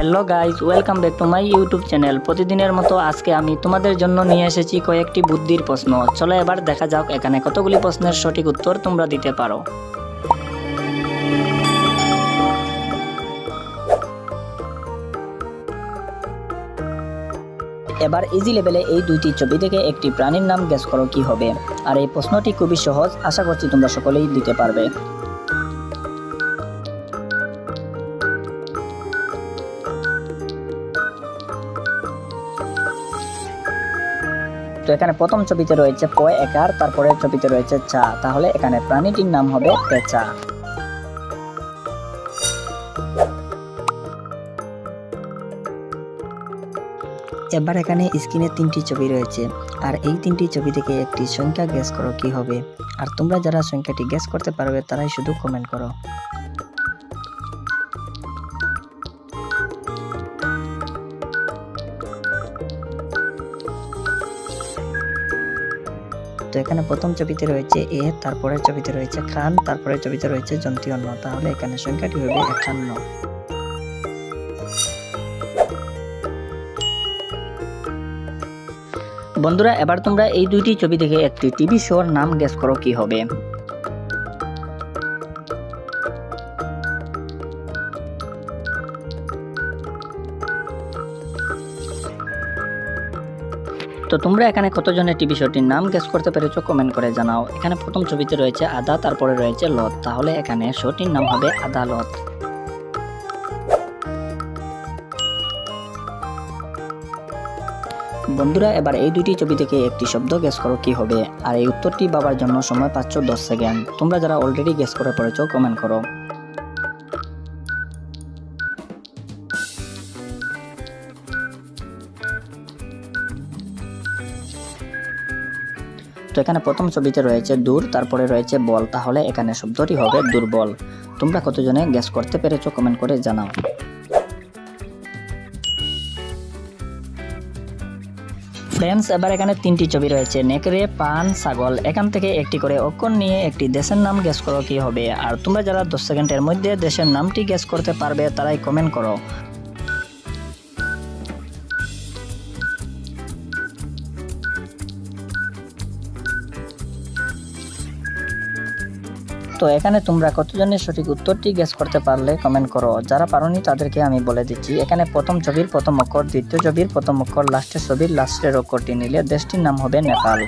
Hello guys, welcome back to my YouTube channel. প্রতিদিনের মতো আজকে আমি তোমাদের জন্য নিয়ে এসেছি কয়েকটি বুদ্ধির প্রশ্ন। চলো এবার দেখা যাক এখানে কতগুলি প্রশ্নের সঠিক উত্তর তোমরা দিতে পারো। এবার ইজি লেভেলে এই দুইটি ছবি থেকে একটি প্রাণীর নাম গেস করো কি হবে। আর এই প্রশ্নটি খুবই সহজ, আশা করছি তোমরা সকলেই দিতে পারবে। তো এখানে প্রথম ছবিতে রয়েছে প একার, তারপরে ছবিতে রয়েছে চা, তাহলে এখানে প্রাণীটির নাম হবে পেঁচা। এবার এখানে স্ক্রিনে তিনটি ছবি রয়েছে, আর এই তিনটি ছবি থেকে একটি সংখ্যা গেস করো কি হবে। আর তোমরা যারা সংখ্যাটি গেস করতে পারবে তারাই শুধু কমেন্ট করো। তো এখানে প্রথম ছবিতে রয়েছে এ, তারপরে ছবিতে রয়েছে খান, তারপরে ছবিতে রয়েছে যন্ত্রী অন্য, তাহলে এখানে সংখ্যাটি হবে 51। বন্ধুরা, এবার তোমরা এই দুইটি ছবি থেকে একটি টিভি শোর নাম গেস করো কি হবে। তো তোমরা এখানে কতজনের টিভি শোটির নাম গেস করতে পেরেছো কমেন্ট করে জানাও। এখানে প্রথম ছবিতে রয়েছে আদা, তারপরে রয়েছে লত, তাহলে এখানে শোটির নাম হবে আদালত। বন্ধুরা, এবার এই দুইটি ছবি থেকে একটি শব্দ গেস করো কি হবে। আর এই উত্তরটি পাওয়ার জন্য সময় পাচ্ছ 10 সেকেন্ড। তোমরা যারা অলরেডি গেস করে পড়েছো কমেন্ট করো। তো এখানে প্রথম ছবিতে রয়েছে দূর, তারপরে রয়েছে বল, তাহলে এখানে শব্দটি হবে দুর্বল। তোমরা কতজনে গেস করতে পেরেছো কমেন্ট করে জানাও। ফ্রেন্ডস, এবার এখানে তিনটি ছবি রয়েছে নেকড়ে, পান, ছাগল। এখান থেকে একটি করে অক্ষর নিয়ে একটি দেশের নাম গেস করো কি হবে। আর তোমরা যারা 10 সেকেন্ডের মধ্যে দেশের নামটি গেস করতে পারবে তারাই কমেন্ট করো। তো এখানে তোমরা কতজনের সঠিক উত্তরটি গেস করতে পারলে কমেন্ট করো। যারা পারোনি তাদেরকে আমি বলে দিচ্ছি। এখানে প্রথম ছবির প্রথম অক্ষর, দ্বিতীয় ছবির প্রথম অক্ষর, লাস্টের ছবির লাস্টের অক্ষরটি নিলে দেশটির নাম হবে নেপাল।